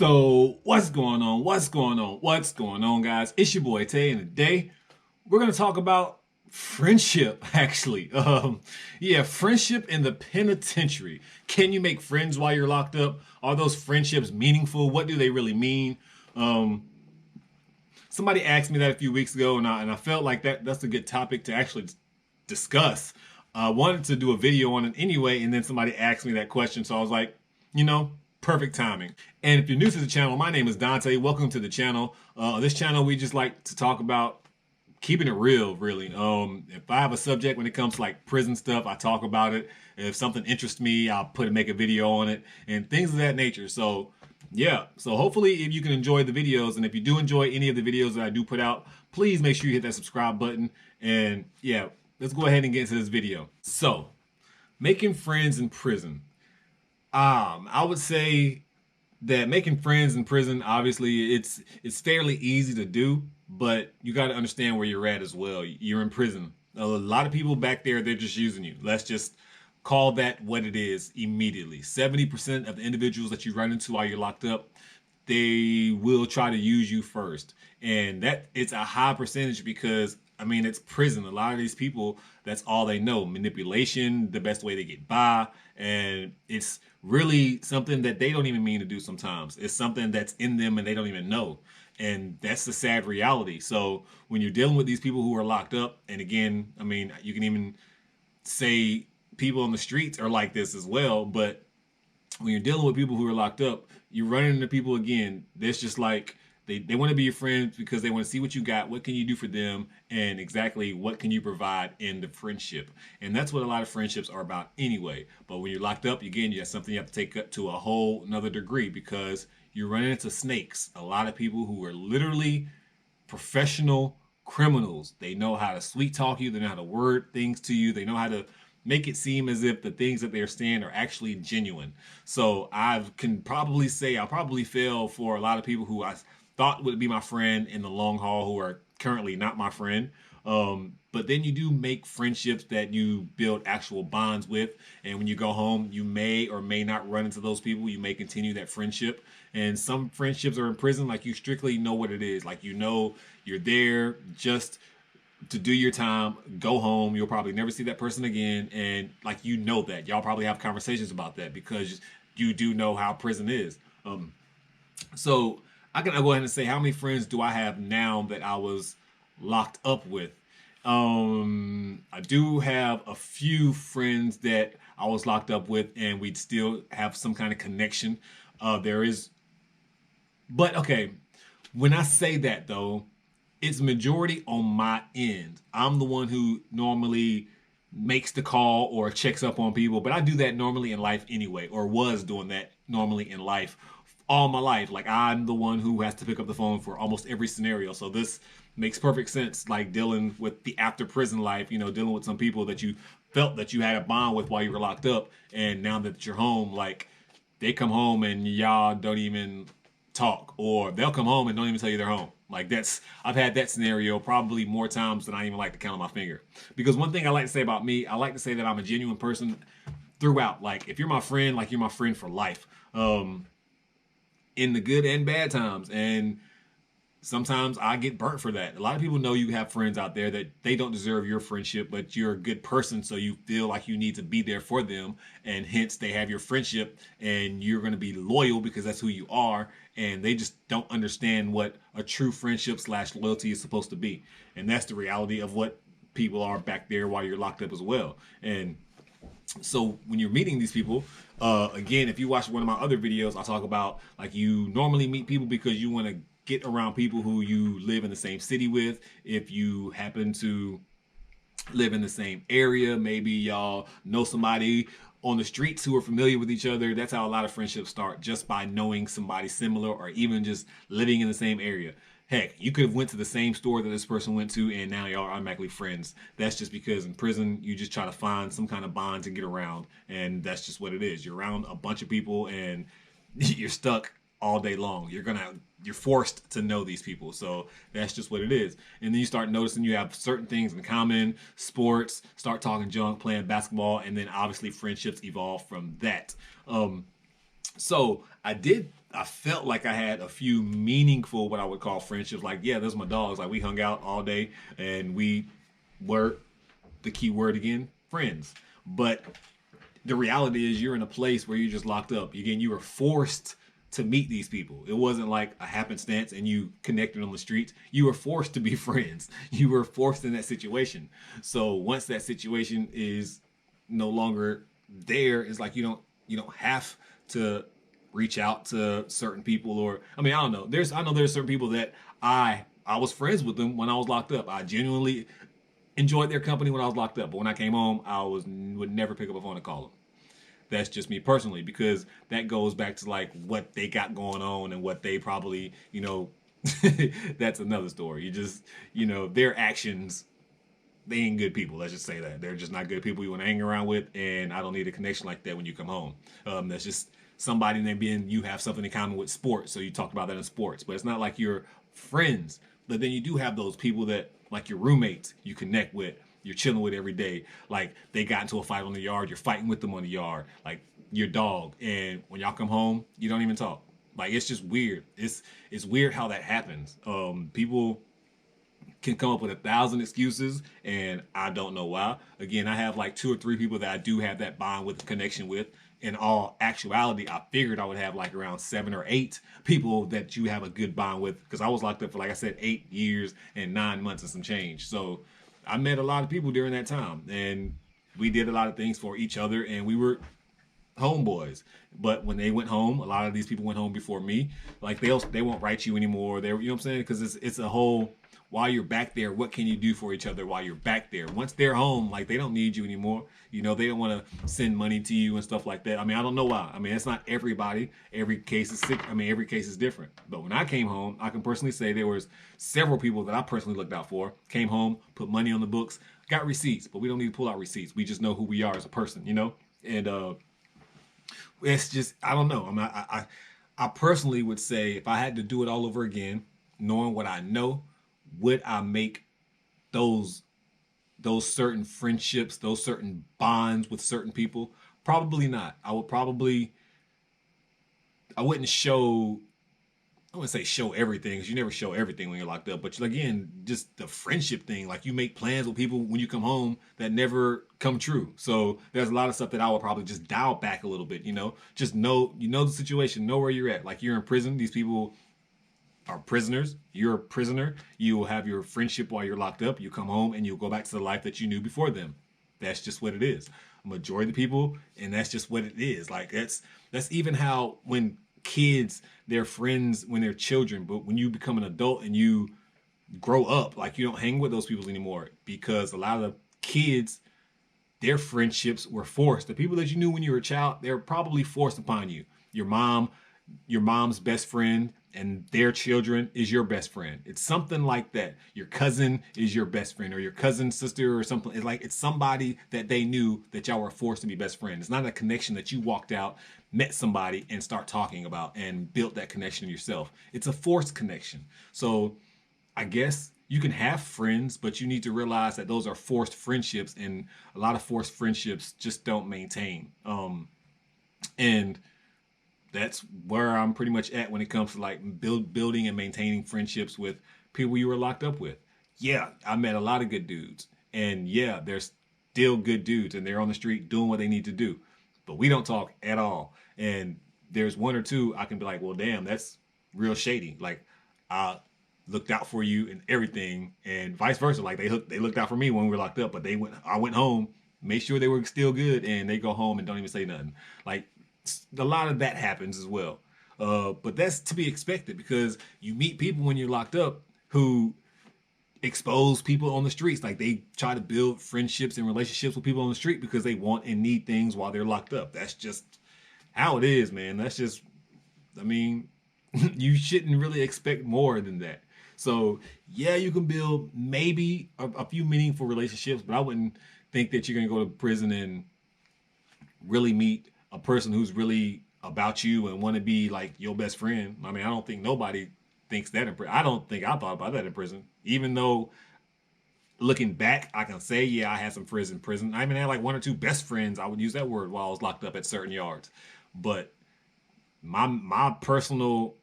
So what's going on? What's going on, guys? It's your boy Tay, and today we're gonna talk about friendship. Actually, yeah, friendship in the penitentiary. Can you make friends while you're locked up? Are those friendships meaningful? What do they really mean? Um, Somebody asked me that a few weeks ago, and I felt like that's a good topic to actually discuss. I wanted to do a video on it anyway, and then somebody asked me that question, so I was like, you know, perfect timing. And if you're new to the channel, my name is Dante. Welcome to the channel. This channel, we just like to talk about keeping it real, really. If I have a subject when it comes to like prison stuff, I talk about it. If something interests me, I'll make a video on it and things of that nature. So yeah, so hopefully if you can enjoy the videos, and if you do enjoy any of the videos that I do put out, please make sure you hit that subscribe button. And yeah, let's go ahead and get into this video. So, making friends in prison. I would say that making friends in prison, obviously, it's fairly easy to do, but you got to understand where you're at as well. You're in prison. A lot of people back there, they're just using you. Let's just call that what it is immediately. 70% of the individuals that you run into while you're locked up, they will try to use you first. And that it's a high percentage because I mean, it's prison. A lot of these people, that's all they know. Manipulation, the best way to get by. And it's really something that they don't even mean to do sometimes. It's something that's in them and they don't even know. And that's the sad reality. So when you're dealing with these people who are locked up, and again, I mean, you can even say people on the streets are like this as well, but when you're dealing with people who are locked up, you're running into people again. There's just like they want to be your friends because they want to see what you got, what can you do for them, and exactly what can you provide in the friendship. And that's what a lot of friendships are about anyway. But when you're locked up, again, you have something you have to take up to a whole another degree because you're running into snakes. A lot of people who are literally professional criminals. They know how to sweet talk you. They know how to word things to you. They know how to make it seem as if the things that they're saying are actually genuine. So I can probably say I'll probably fail for a lot of people who I thought would be my friend in the long haul who are currently not my friend. But then you do make friendships that you build actual bonds with. And when you go home, you may or may not run into those people. You may continue that friendship. And some friendships are in prison, like you strictly know what it is. Like you know you're there just to do your time, go home. You'll probably never see that person again. And like you know that. Y'all probably have conversations about that because you do know how prison is. So I can go ahead and say how many friends do I have now that I was locked up with. I do have a few friends that I was locked up with, and we'd still have some kind of connection. There is, but okay. When I say that though, it's majority on my end. I'm the one who normally makes the call or checks up on people, but I do that normally in life anyway, or was doing that normally in life all my life. Like I'm the one who has to pick up the phone for almost every scenario. So this makes perfect sense. Like dealing with the after prison life, you know, dealing with some people that you felt that you had a bond with while you were locked up, and now that you're home, like they come home and y'all don't even talk, or they'll come home and don't even tell you they're home. Like I've had that scenario probably more times than I even like to count on my finger. Because one thing I like to say about me, I like to say that I'm a genuine person throughout. Like if you're my friend, like you're my friend for life. In the good and bad times. And sometimes I get burnt for that. A lot of people know you have friends out there that they don't deserve your friendship, but you're a good person, so you feel like you need to be there for them, and hence they have your friendship, and you're going to be loyal because that's who you are, and they just don't understand what a true friendship / loyalty is supposed to be. And that's the reality of what people are back there while you're locked up as well. And so when you're meeting these people, again, if you watch one of my other videos, I talk about like you normally meet people because you want to get around people who you live in the same city with. If you happen to live in the same area, maybe y'all know somebody on the streets who are familiar with each other. That's how a lot of friendships start, just by knowing somebody similar or even just living in the same area. Heck, you could have went to the same store that this person went to, and now y'all are automatically friends. That's just because in prison, you just try to find some kind of bond to get around, and that's just what it is. You're around a bunch of people, and you're stuck all day long. You're forced to know these people, so that's just what it is. And then you start noticing you have certain things in common, sports, start talking junk, playing basketball, and then obviously friendships evolve from that. So I felt like I had a few meaningful, what I would call friendships. Like, yeah, those are my dogs. Like, we hung out all day and we were, the key word again, friends. But the reality is you're in a place where you're just locked up. Again, you were forced to meet these people. It wasn't like a happenstance and you connected on the streets. You were forced to be friends. You were forced in that situation. So once that situation is no longer there, it's like you don't have to reach out to certain people. Or I mean, I don't know. I know there's certain people that I was friends with them when I was locked up. I genuinely enjoyed their company when I was locked up. But when I came home, would never pick up a phone and call them. That's just me personally, because that goes back to like what they got going on and what they probably, that's another story. Their actions, they ain't good people. Let's just say that. They're just not good people you want to hang around with, and I don't need a connection like that when you come home. That's just somebody, and then being you have something in common with sports, so you talked about that in sports. But it's not like you're friends. But then you do have those people that, like your roommates, you connect with, you're chilling with every day. Like they got into a fight on the yard, you're fighting with them on the yard. Like your dog, and when y'all come home, you don't even talk. Like it's just weird. It's weird how that happens. People can come up with 1,000 excuses, and I don't know why. Again, I have like 2 or 3 people that I do have that bond with, connection with. In all actuality, I figured I would have like around 7 or 8 people that you have a good bond with, because I was locked up for, like I said, 8 years and 9 months and some change. So I met a lot of people during that time, and we did a lot of things for each other, and we were homeboys. But when they went home, a lot of these people went home before me. Like they won't write you anymore. You know what I'm saying? Because it's a whole, while you're back there, what can you do for each other while you're back there? Once they're home, like they don't need you anymore. They don't want to send money to you and stuff like that. I mean, I don't know why. I mean, it's not everybody. Every case is sick. I mean, every case is different. But when I came home, I can personally say there was several people that I personally looked out for. Came home, put money on the books, got receipts, but we don't need to pull out receipts. We just know who we are as a person. And it's just, I don't know. I personally would say, if I had to do it all over again, knowing what I know, would I make those those certain friendships, those certain bonds with certain people? Probably not. I wouldn't show, I wouldn't say show everything, because you never show everything when you're locked up. But again, just the friendship thing, like you make plans with people when you come home that never come true. So there's a lot of stuff that I would probably just dial back a little bit. Just know the situation, know where you're at. Like you're in prison, these people are prisoners. You're a prisoner. You will have your friendship while you're locked up. You come home and you'll go back to the life that you knew before them. That's just what it is. Majority of the people, and that's just what it is. Like that's even how, when kids, they're friends when they're children, but when you become an adult and you grow up, like you don't hang with those people anymore, because a lot of the kids, their friendships were forced. The people that you knew when you were a child, they're probably forced upon you. Your mom, your mom's best friend and their children is your best friend. It's something like that. Your cousin is your best friend, or your cousin's sister, or something. It's somebody that they knew that y'all were forced to be best friends. It's not a connection that you walked out, met somebody, and start talking about and built that connection yourself. It's a forced connection. So I guess you can have friends, but you need to realize that those are forced friendships, and a lot of forced friendships just don't maintain. And that's where I'm pretty much at when it comes to like building and maintaining friendships with people you were locked up with. Yeah, I met a lot of good dudes, and yeah, there's still good dudes, and they're on the street doing what they need to do, but we don't talk at all. And there's 1 or 2 I can be like, well, damn, that's real shady. Like I looked out for you and everything, and vice versa. Like they looked out for me when we were locked up, but I went home, made sure they were still good, and they go home and don't even say nothing. Like a lot of that happens as well. But that's to be expected, because you meet people when you're locked up who expose people on the streets. Like they try to build friendships and relationships with people on the street because they want and need things while they're locked up. That's just how it is, man. That's just, I mean, you shouldn't really expect more than that. So yeah, you can build maybe a few meaningful relationships, but I wouldn't think that you're gonna go to prison and really meet a person who's really about you and want to be like your best friend. I mean, I don't think nobody thinks that in prison. I don't think I thought about that in prison. Even though looking back, I can say, yeah, I had some friends in prison. I even had like 1 or 2 best friends. I would use that word while I was locked up at certain yards. But my personal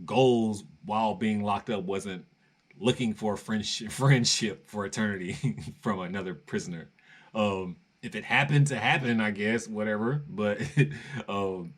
goals while being locked up wasn't looking for friendship for eternity from another prisoner. If it happened to happen, I guess whatever. But um,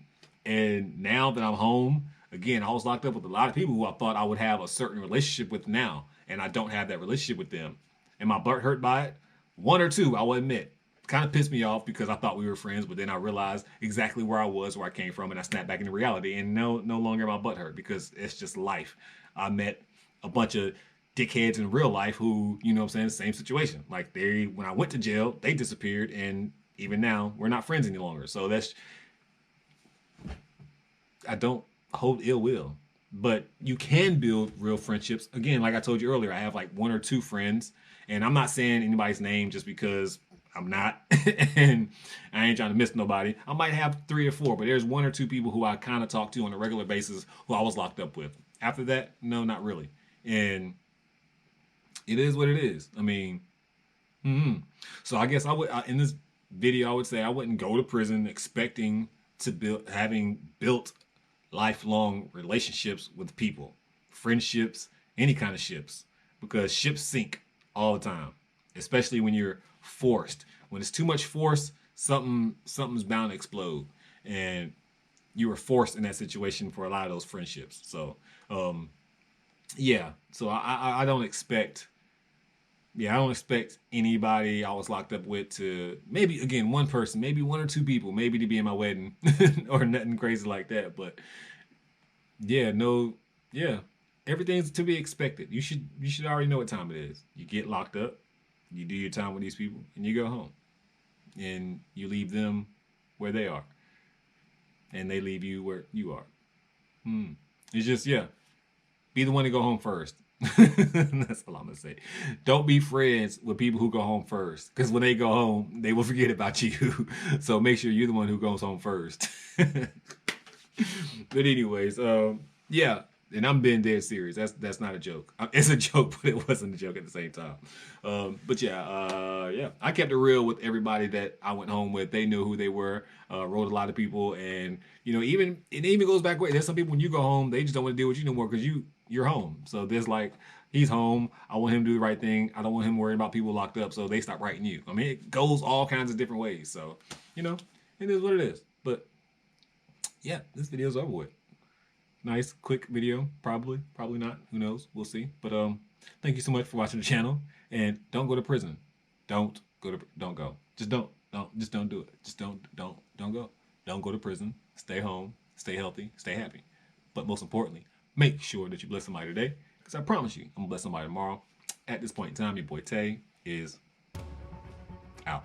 and now that I'm home, again, I was locked up with a lot of people who I thought I would have a certain relationship with now, and I don't have that relationship with them. Am I butt hurt by it? One or two, I will admit. Kind of pissed me off because I thought we were friends, but then I realized exactly where I was, where I came from, and I snapped back into reality. And no longer my butt hurt because it's just life. I met a bunch of dickheads in real life who, you know what I'm saying, same situation. Like when I went to jail, they disappeared, and even now, we're not friends any longer. So I don't hold ill will. But you can build real friendships. Again, like I told you earlier, I have like one or two friends, and I'm not saying anybody's name just because I'm not, and I ain't trying to miss nobody. I might have three or four, but there's one or two people who I kind of talk to on a regular basis who I was locked up with. After that, no, not really. And it is what it is. I mean, so I guess in this video, I would say I wouldn't go to prison expecting to having built lifelong relationships with people, friendships, any kind of ships, because ships sink all the time, especially when you're forced. When it's too much force, something's bound to explode, and you were forced in that situation for a lot of those friendships. So, yeah. So I don't expect. Yeah, I don't expect anybody I was locked up with to, maybe again one person, maybe one or two people, maybe to be in my wedding or nothing crazy like that. But yeah, no, yeah, everything's to be expected. You should already know what time it is. You get locked up, you do your time with these people, and you go home, and you leave them where they are, and they leave you where you are. It's just, yeah, be the one to go home first. That's all I'm gonna say. Don't be friends with people who go home first, because when they go home, they will forget about you. So make sure you're the one who goes home first. But anyways, yeah, and I'm being dead serious. That's not a joke. It's a joke, but it wasn't a joke at the same time. But yeah, I kept it real with everybody that I went home with. They knew who they were. Wrote a lot of people, and even it even goes back way. There's some people when you go home, they just don't want to deal with you no more because you're home. So there's like, he's home. I want him to do the right thing. I don't want him worrying about people locked up, so they stop writing you. I mean, it goes all kinds of different ways. So it is what it is. But yeah, this video's over with. Nice, quick video. Probably not. Who knows? We'll see. But thank you so much for watching the channel. And don't go to prison. Don't go. Just don't do it. Just don't go. Don't go to prison. Stay home. Stay healthy. Stay happy. But most importantly, make sure that you bless somebody today. Because I promise you, I'm gonna bless somebody tomorrow. At this point in time, your boy Tay is out.